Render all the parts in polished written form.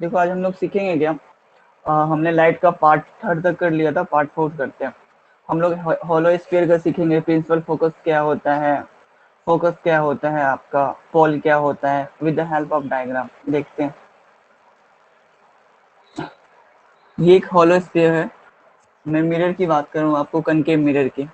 देखो आज हम लोग सीखेंगे क्या, हमने लाइट का पार्ट थर्ड तक कर लिया था, पार्ट फोर्थ करते हैं। हम लोग हॉलो स्फीयर का सीखेंगे, प्रिंसिपल फोकस क्या होता है, फोकस क्या होता है आपका, पोल क्या होता है, with the help of diagram देखते हैं। ये एक हॉलो स्फीयर है। मैं मिरर की बात करूं आपको, कनकेव मिरर की।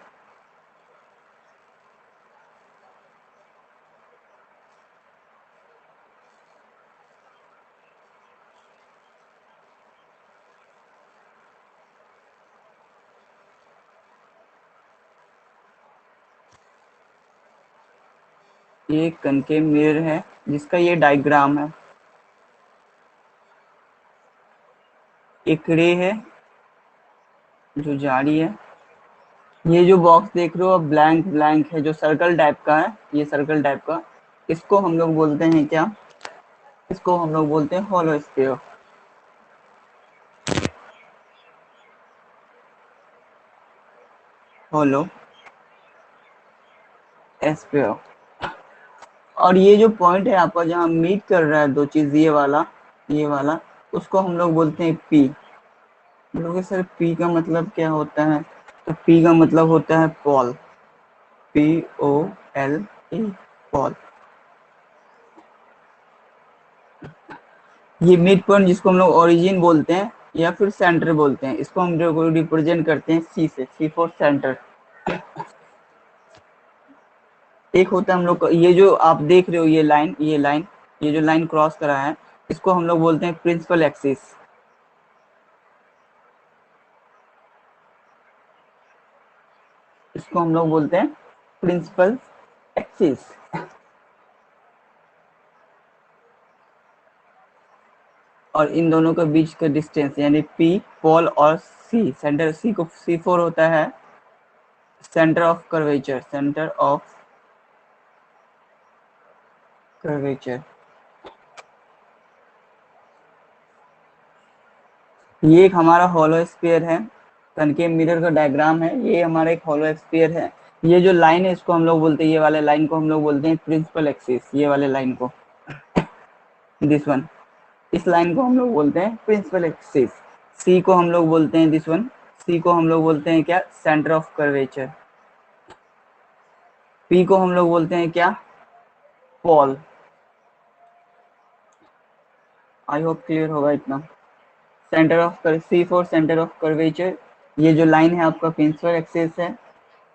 ये कनकेव मिरर है जिसका ये डायग्राम है। एक रे है जो जा रही है। ये जो बॉक्स देख रहे हो ब्लैंक ब्लैंक है, जो सर्कल टाइप का है, ये सर्कल टाइप का, इसको हम लोग बोलते हैं क्या, इसको हम लोग बोलते हैं हॉलो स्फीयर। Hollow sphere. और ये जो पॉइंट है आपका जहाँ मीट कर रहा है दो चीज, ये वाला, उसको हम लोग बोलते हैं पी। बोलोगे सर पी का मतलब क्या होता है, तो पी का मतलब होता है पॉल, POLE, पॉल। ये मिड पॉइंट जिसको हम लोग ओरिजिन बोलते हैं या फिर सेंटर बोलते हैं, इसको हम जो रिप्रेजेंट करते हैं सी से, C फॉर सेंटर। एक होता है हम लोग ये जो आप देख रहे हो ये जो लाइन क्रॉस करा है, इसको हम लोग बोलते हैं प्रिंसिपल एक्सिस। इसको हम लोग बोलते हैं प्रिंसिपल एक्सिस। और इन दोनों के बीच का डिस्टेंस यानी पी, पॉल और सी, सेंटर सी को C4 होता है centre of curvature, centre of curvature. ये एक हमारा हॉलो स्फीयर है, कनकेव मिरर का डायग्राम है, ये हमारा एक हॉलो स्फीयर है। ये जो लाइन है इसको हम लोग बोलते हैं, ये वाले लाइन को हम लोग बोलते हैं प्रिंसिपल एक्सिस, ये वाले लाइन को, दिस वन, इस लाइन को हम लोग बोलते हैं प्रिंसिपल एक्सिस। सी को हम लोग बोलते हैं दिस वन, सी को हम लोग बोलते हैं क्या, सेंटर ऑफ कर्वेचर। पी को हम लोग बोलते हैं क्या, पॉल। आई होप क्लियर होगा इतना। Centre of C for centre of curvature. ये जो लाइन है आपका प्रिंसिपल एक्सिस है।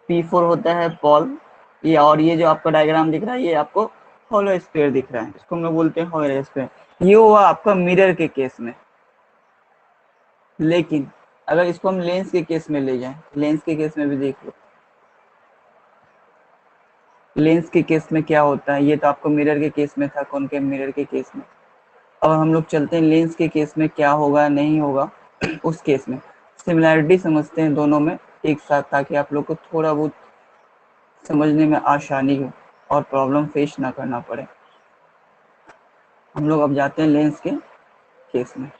P4 होता है पॉल। ये और ये जो आपका डायग्राम दिख रहा है ये आपको हॉलो स्फीयर दिख रहा है, इसको हम लोग बोलते हैं हॉलो स्फीयर। ये हुआ आपका मिरर के केस में। लेकिन अगर इसको हम लेंस के केस में ले जाएं, लेंस के केस में भी देख लो, लेंस के केस में क्या होता है। ये तो आपको मिरर के केस में था, कॉनकेव मिरर के केस में। अब हम लोग चलते हैं लेंस के केस में क्या होगा नहीं होगा। उस केस में सिमिलैरिटी समझते हैं दोनों में एक साथ, ताकि आप लोग को थोड़ा बहुत समझने में आसानी हो और प्रॉब्लम फेस ना करना पड़े। हम लोग अब जाते हैं लेंस के केस में।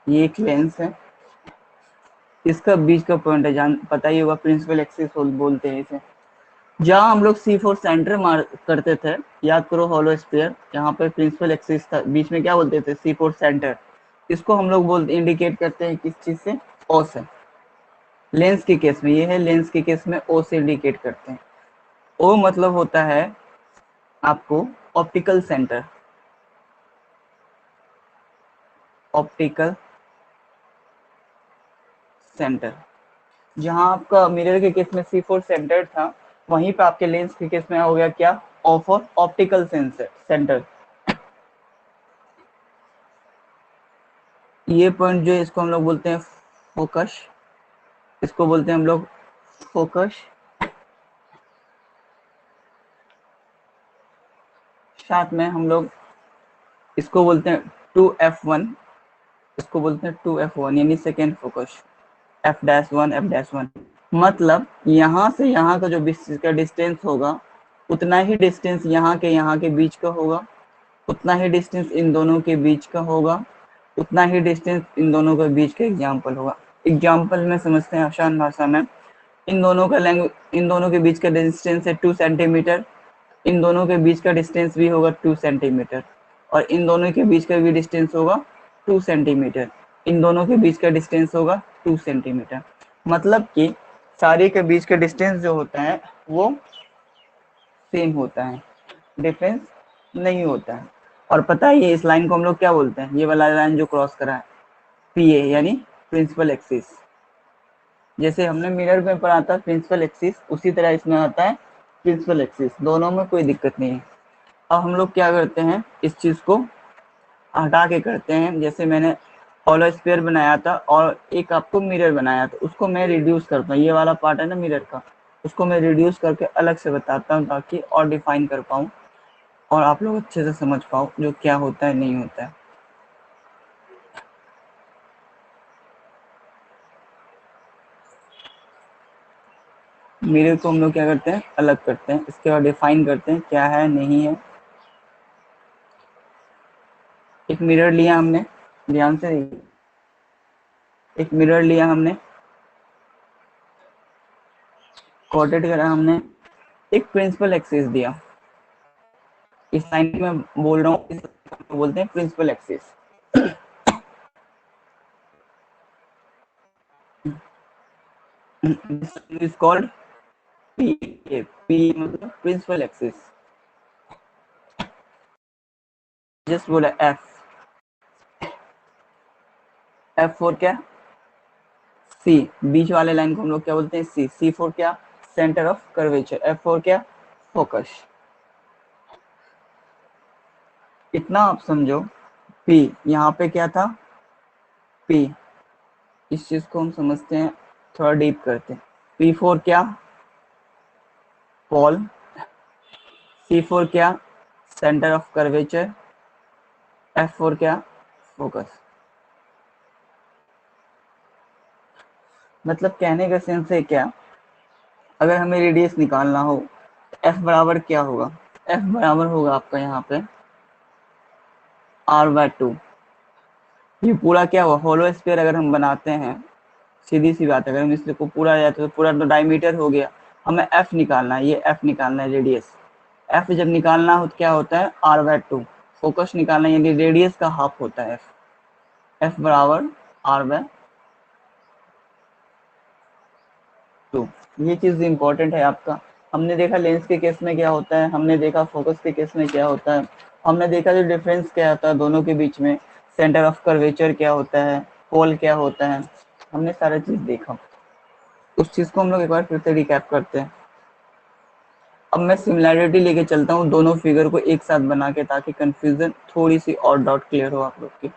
ये एक लेंस है, इसका बीच का पॉइंट है, जान पता ही होगा, प्रिंसिपल एक्सिस बोलते हैं इसे। जहाँ हम लोग C4 सेंटर मार करते थे, याद करो हॉलो स्फीयर, यहाँ पे प्रिंसिपल एक्सिस था, बीच में क्या बोलते थे, C4 सेंटर। इसको हम लोग बोलते इंडिकेट करते हैं किस चीज से, O से। लेंस के केस में ये है, लेंस के केस में O से इंडिकेट करते हैं। O मतलब होता है आपको ऑप्टिकल सेंटर, ऑप्टिकल सेंटर। जहां आपका मिरर के केस में C4 सेंटर था, वहीं पे आपके लेंस के केस में हो गया क्या, O फॉर ऑप्टिकल सेंटर। ये पॉइंट जो है इसको हम लोग बोलते हैं फोकस, इसको बोलते हैं हम लोग फोकस। साथ में हम लोग इसको बोलते हैं 2F1, इसको बोलते हैं 2F1 यानी सेकेंड फोकस, F-1 F-1। मतलब यहाँ से यहाँ का जो का डिस्टेंस होगा, उतना ही डिस्टेंस यहाँ के बीच का होगा, उतना ही डिस्टेंस इन दोनों के बीच का होगा, उतना ही डिस्टेंस इन दोनों के बीच का एग्जाम्पल होगा। एग्जाम्पल में समझते हैं आसान भाषा में। इन दोनों के बीच का डिस्टेंस है 2 सेंटीमीटर, इन दोनों के बीच का डिस्टेंस भी होगा 2 सेंटीमीटर, और इन दोनों के बीच का भी डिस्टेंस होगा 2 सेंटीमीटर, इन दोनों के बीच का डिस्टेंस होगा 2 सेंटीमीटर। मतलब कि सारे के बीच का डिस्टेंस जो होता है वो सेम होता है, डिफरेंस नहीं होता है। और पता है ये इस लाइन को हम लोग क्या बोलते हैं, ये वाला लाइन जो क्रॉस करा है, पीए यानी प्रिंसिपल एक्सिस। जैसे हमने मिरर में पढ़ा था प्रिंसिपल एक्सिस, उसी तरह इसमें आता है प्रिंसिपल एक्सिस, दोनों में कोई दिक्कत नहीं है। अब हम लोग क्या करते हैं, इस चीज को हटा के करते हैं। जैसे मैंने हॉलो स्फीयर बनाया था और एक आपको मिरर बनाया था, उसको मैं रिड्यूस करता हूँ, ये वाला पार्ट है ना मिरर का, उसको मैं रिड्यूस करके अलग से बताता हूँ ताकि और डिफाइन कर पाऊँ और आप लोग अच्छे से समझ पाओ जो क्या होता है नहीं होता है। मिरर को हम लोग क्या करते हैं, अलग करते हैं, इसके बाद डिफाइन करते हैं क्या है नहीं है। एक मिरर लिया हमने, ध्यान से, एक मिरर लिया हमने, कोटेड करा हमने, एक प्रिंसिपल एक्सिस दिया, इस लाइन में बोल रहा हूँ, इस बोलते हैं principal axis. Is called P, P मतलब प्रिंसिपल एक्सिस। जस्ट बोला एफ, एफ फॉर क्या, सी, बीच वाले लाइन को हम लोग क्या बोलते हैं, सी, सी फॉर क्या, centre of curvature, F for क्या, फोकस। इतना आप समझो। पी यहाँ पे क्या था, पी, इस चीज को हम समझते हैं, थोड़ा डीप करते हैं। पी फोर क्या, पॉल, सी फोर क्या, centre of curvature, F four क्या, फोकस। मतलब कहने का सेंस है क्या, अगर हमें रेडियस निकालना हो तो एफ बराबर क्या होगा, एफ बराबर होगा आपका यहाँ पे r/2। ये पूरा क्या हुआ, होलो स्फीयर अगर हम बनाते हैं, सीधी सी बात है, अगर हम इसको पूरा जाते तो पूरा तो डायमीटर हो गया, हमें एफ निकालना है, ये एफ निकालना है, रेडियस। एफ जब निकालना हो तो क्या होता है, r/2। फोकस निकालना यानी रेडियस का हाफ होता है एफ, एफ बराबर r/2। ये चीज इंपॉर्टेंट है आपका। हमने देखा लेंस के केस में क्या होता है, हमने देखा फोकस के केस में क्या होता है, हमने देखा जो डिफरेंस क्या होता है दोनों के बीच में, सेंटर ऑफ कर्वेचर क्या होता है, पोल क्या होता है, हमने सारा चीज देखा। उस चीज को हम लोग एक बार फिर से रिकैप करते हैं। अब मैं सिमिलैरिटी लेके चलता हूँ दोनों फिगर को एक साथ बना के, ताकि कंफ्यूजन थोड़ी सी और डाउट क्लियर हो आप लोग की।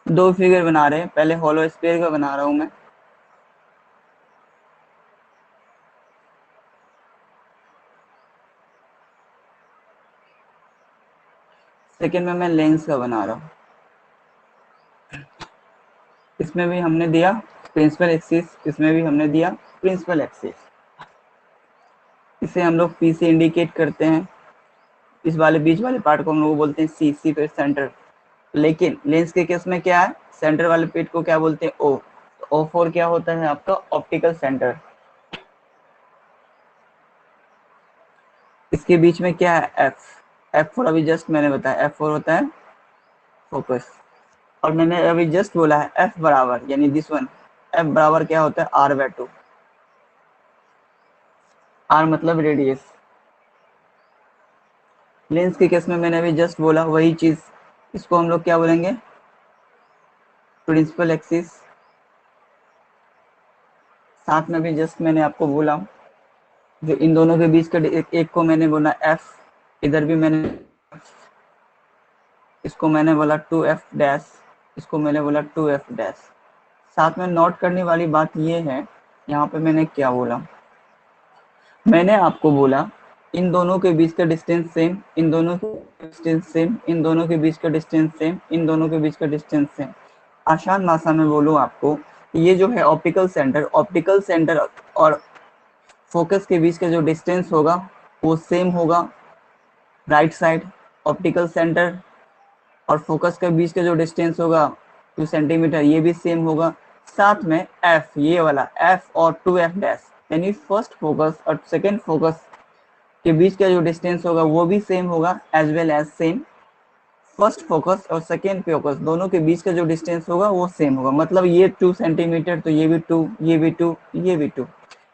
दो फिगर बना रहे हैं, पहले होलो स्फीयर का बना रहा हूं मैं, सेकेंड में मैं लेंस का बना रहा हूँ। इसमें भी हमने दिया प्रिंसिपल एक्सिस, इसमें भी हमने दिया प्रिंसिपल एक्सिस। इसे हम लोग पी से इंडिकेट करते हैं, इस वाले बीच वाले पार्ट को हम लोग बोलते हैं सी, सी पे सेंटर। लेकिन लेंस के केस में क्या है, सेंटर वाले पेट को क्या बोलते हैं, ओ, ओ फोर क्या होता है आपका ऑप्टिकल सेंटर। इसके बीच में क्या है, एफ, एफ फोर अभी जस्ट मैंने बताया, एफ फोर होता है फोकस। और मैंने अभी जस्ट बोला है एफ बराबर यानी दिस वन, एफ बराबर क्या होता है, r/2। आर मतलब रेडियस। लेंस के केस में मैंने अभी जस्ट बोला वही चीज, इसको हम लोग क्या बोलेंगे, प्रिंसिपल एक्सिस। साथ में भी जस्ट मैंने आपको बोला जो इन दोनों के बीच का एक को मैंने बोला एफ, इधर भी मैंने, इसको मैंने बोला 2f डैश, इसको मैंने बोला 2f डैश। साथ में नोट करने वाली बात ये है, यहाँ पे मैंने क्या बोला, मैंने आपको बोला इन दोनों के बीच का डिस्टेंस सेम, इन दोनों के डिस्टेंस सेम, इन दोनों के बीच का डिस्टेंस सेम, इन दोनों के बीच का डिस्टेंस सेम। आसान भाषा में बोलूं आपको, ये जो है ऑप्टिकल सेंटर और फोकस के बीच का जो डिस्टेंस होगा वो सेम होगा राइट साइड। ऑप्टिकल सेंटर और फोकस के बीच का जो डिस्टेंस होगा 2 सेंटीमीटर, ये भी सेम होगा। साथ में एफ, ये वाला एफ और 2f डैश, यानी फर्स्ट फोकस और सेकेंड फोकस के बीच का जो डिस्टेंस होगा वो भी सेम होगा, as well as same first focus और सेकेंड फोकस दोनों के बीच का जो डिस्टेंस होगा वो सेम होगा। मतलब ये 2 सेंटीमीटर, तो ये भी 2, ये भी 2, ये भी 2।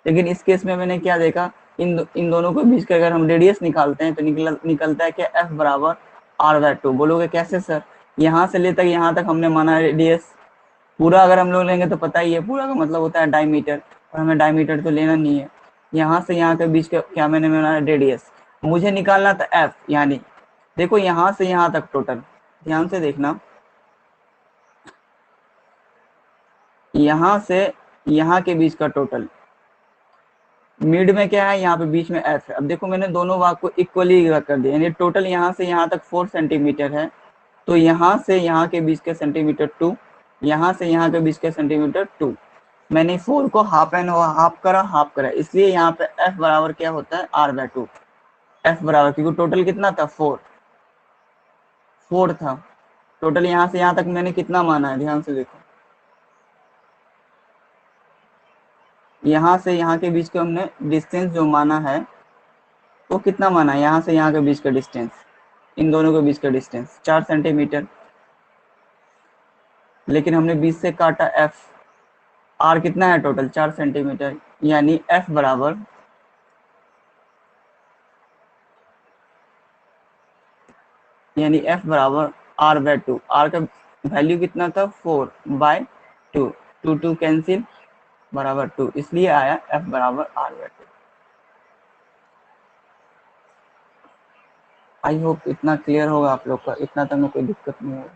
लेकिन इस केस में मैंने क्या देखा, इन दोनों के बीच का अगर हम रेडियस निकालते हैं तो निकलता है कि एफ बराबर r/2। बोलोगे कैसे सर? यहाँ से लेकर यहाँ तक हमने माना रेडियस, पूरा अगर हम लोग लेंगे तो पता ही है पूरा का मतलब होता है डायमीटर, और हमें डायमीटर तो लेना नहीं है। यहाँ से यहाँ के बीच का क्या मैंने माना रेडियस, मुझे निकालना था एफ, यानी देखो यहाँ से यहाँ तक टोटल, ध्यान से देखना, यहाँ से यहाँ के बीच का टोटल, मिड में क्या है, यहाँ पे बीच में एफ है। अब देखो मैंने दोनों भाग को इक्वली कर दिया, यानी टोटल यहाँ से यहाँ तक 4 सेंटीमीटर है, तो यहाँ से यहाँ के बीच के सेंटीमीटर 2, यहाँ से यहाँ के बीच के सेंटीमीटर 2। मैंने 4 को हाफ एंड हाफ करा, इसलिए यहाँ पे एफ बराबर क्या होता है r/2। एफ बराबर, क्योंकि टोटल कितना था 4 था टोटल। यहाँ से यहाँ तक मैंने कितना माना है, ध्यान से देखो, यहाँ से यहाँ के बीच का हमने डिस्टेंस जो माना है वो कितना माना है, यहाँ से यहाँ के बीच का डिस्टेंस, इन दोनों के बीच का डिस्टेंस 4 सेंटीमीटर। लेकिन हमने 20 से काटा एफ, आर कितना है टोटल 4 सेंटीमीटर, यानी एफ बराबर r/2। आर का वैल्यू कितना था 4/2, 2 कैंसिल बराबर 2, इसलिए आया एफ बराबर r/2। आई होप इतना क्लियर होगा आप लोग का, इतना तक में कोई दिक्कत नहीं होगा।